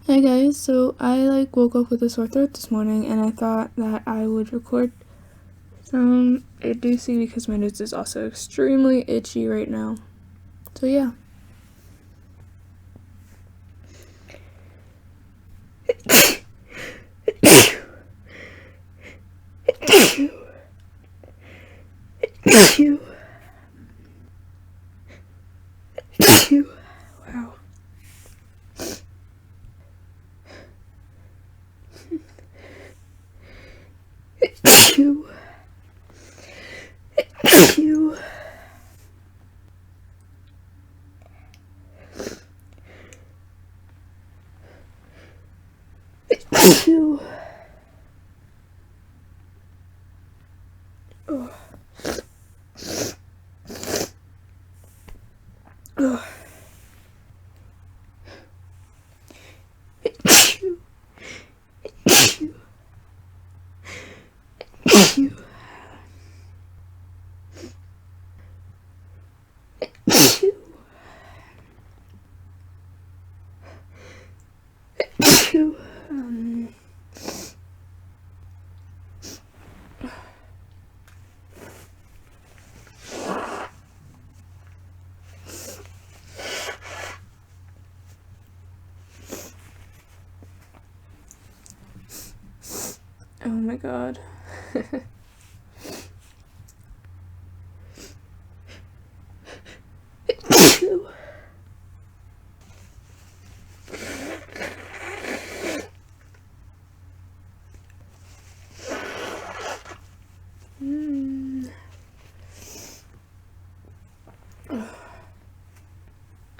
Hi guys, so I woke up with a sore throat this morning and I thought that I would record some idiocy because my nose is also extremely itchy right now. So yeah. Wow. Oh my god.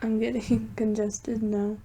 I'm getting congested now.